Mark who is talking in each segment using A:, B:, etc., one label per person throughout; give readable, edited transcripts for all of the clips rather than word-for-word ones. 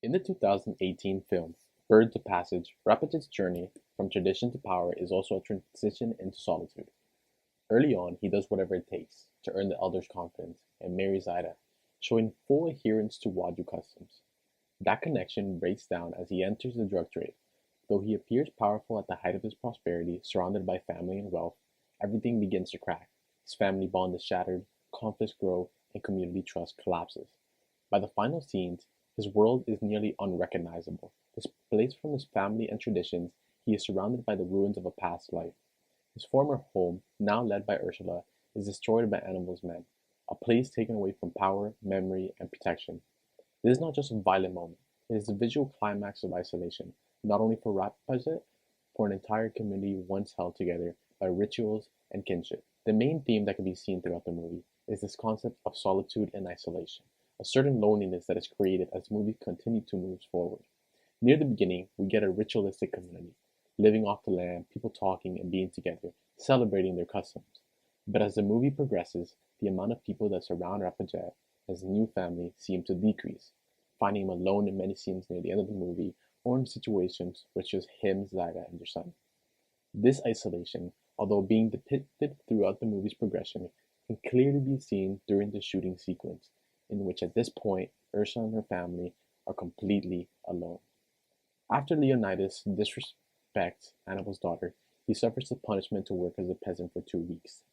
A: In the 2018 film Birds of Passage, Rapace's journey from tradition to power is also a transition into solitude. Early on, he does whatever it takes to earn the elders' confidence and marry Zaida, showing full adherence to Wadu customs. That connection breaks down as he enters the drug trade. Though he appears powerful at the height of his prosperity, surrounded by family and wealth, everything begins to crack. His family bond is shattered, conflicts grow, and community trust collapses. By the final scenes, his world is nearly unrecognizable. Displaced from his family and traditions, he is surrounded by the ruins of a past life. His former home, now led by Ursula, is destroyed by Animal's men, a place taken away from power, memory, and protection. This is not just a violent moment, it is the visual climax of isolation, not only for Rapazet, for an entire community once held together by rituals and kinship. The main theme that can be seen throughout the movie is this concept of solitude and isolation, a certain loneliness that is created as the movie continues to move forward. Near the beginning, we get a ritualistic community, living off the land, people talking and being together, celebrating their customs. But as the movie progresses, the amount of people that surround Rapajet as a new family seem to decrease, finding him alone in many scenes near the end of the movie or in situations where it's just him, Zaida, and their son. This isolation, although being depicted throughout the movie's progression, can clearly be seen during the shooting sequence, in which at this point Ursula and her family are completely alone. After Leonidas disrespects Hannibal's daughter, he suffers the punishment to work as a peasant for 2 weeks.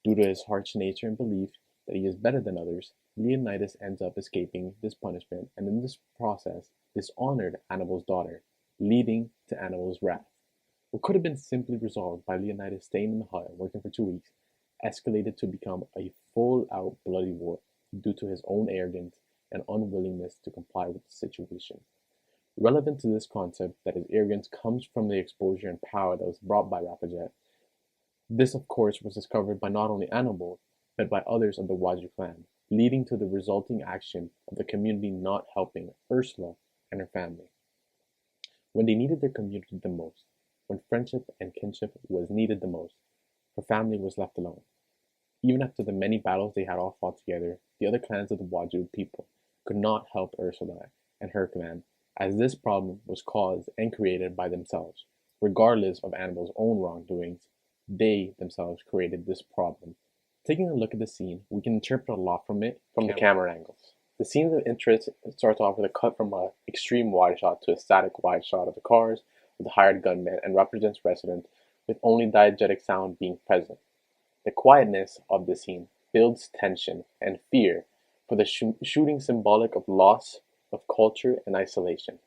A: Due to his harsh nature and belief that he is better than others, Leonidas ends up escaping this punishment and in this process dishonored Hannibal's daughter, leading to Hannibal's wrath. What could have been simply resolved by Leonidas staying in the hut and working for 2 weeks escalated to become a full-out bloody war due to his own arrogance and unwillingness to comply with the situation. Relevant to this concept that his arrogance comes from the exposure and power that was brought by Rapajet, this of course was discovered by not only Hannibal, but by others of the Waju clan, leading to the resulting action of the community not helping Ursula and her family. When they needed their community the most, when friendship and kinship was needed the most, her family was left alone. Even after the many battles they had all fought together, the other clans of the Waju people could not help Ursula and her clan, as this problem was caused and created by themselves. Regardless of Hannibal's own wrongdoings, they themselves created this problem. Taking a look at the scene, we can interpret a lot from it from the camera angles. The scene of interest starts off with a cut from an extreme wide shot to a static wide shot of the cars with the hired gunmen and represents residents with only diegetic sound being present. The quietness of the scene builds tension and fear for the shooting symbolic of loss of culture and isolation.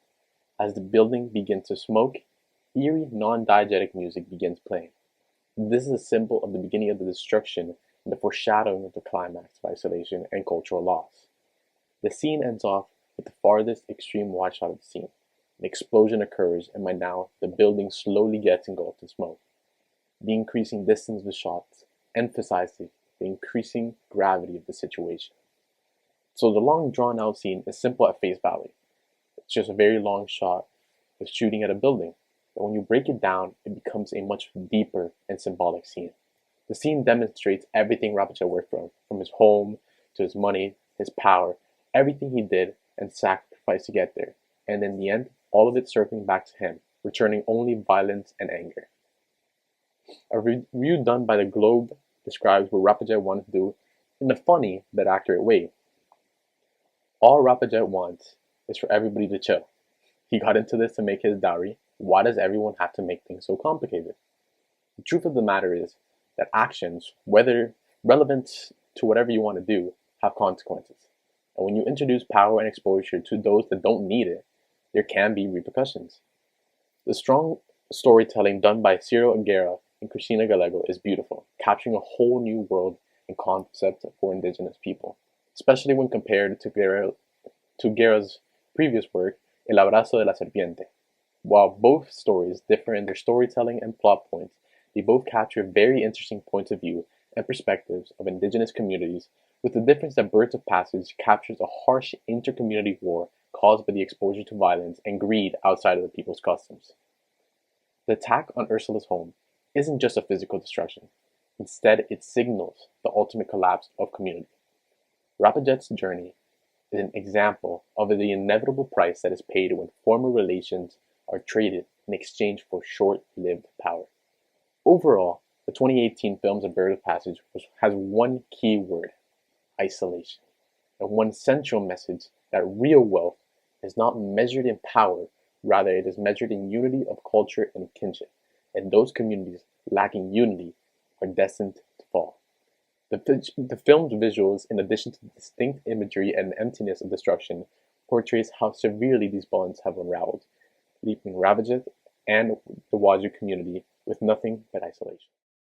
A: As the building begins to smoke, eerie non-diegetic music begins playing. This is a symbol of the beginning of the destruction and the foreshadowing of the climax of isolation and cultural loss. The scene ends off with the farthest extreme wide shot of the scene. An explosion occurs, and by now the building slowly gets engulfed in smoke. The increasing distance of the shots emphasizes the increasing gravity of the situation. So the long drawn out scene is simple at face value. It's just a very long shot of shooting at a building. But when you break it down, it becomes a much deeper and symbolic scene. The scene demonstrates everything Rapace worked from his home to his money, his power, everything he did and sacrificed to get there. And in the end, all of it circling back to him, returning only violence and anger. A review done by the Globe describes what Rapace wanted to do in a funny but accurate way. All Rapajet wants is for everybody to chill. He got into this to make his dowry. Why does everyone have to make things so complicated? The truth of the matter is that actions, whether relevant to whatever you want to do, have consequences. And when you introduce power and exposure to those that don't need it, there can be repercussions. The strong storytelling done by Ciro Aguirre and Cristina Gallego is beautiful, capturing a whole new world and concept for indigenous people, especially when compared to Guerra's previous work, El Abrazo de la Serpiente. While both stories differ in their storytelling and plot points, they both capture very interesting points of view and perspectives of indigenous communities, with the difference that Birds of Passage captures a harsh inter-community war caused by the exposure to violence and greed outside of the people's customs. The attack on Ursula's home isn't just a physical destruction. Instead, it signals the ultimate collapse of community. Rapajet's journey is an example of the inevitable price that is paid when former relations are traded in exchange for short-lived power. Overall, the 2018 films A Bird of Passage has one key word: isolation, and one central message that real wealth is not measured in power, rather it is measured in unity of culture and kinship, and those communities lacking unity are destined to fall. The film's visuals, in addition to the distinct imagery and emptiness of destruction, portrays how severely these bonds have unraveled, leaving Ravaged and the Waju community with nothing but isolation.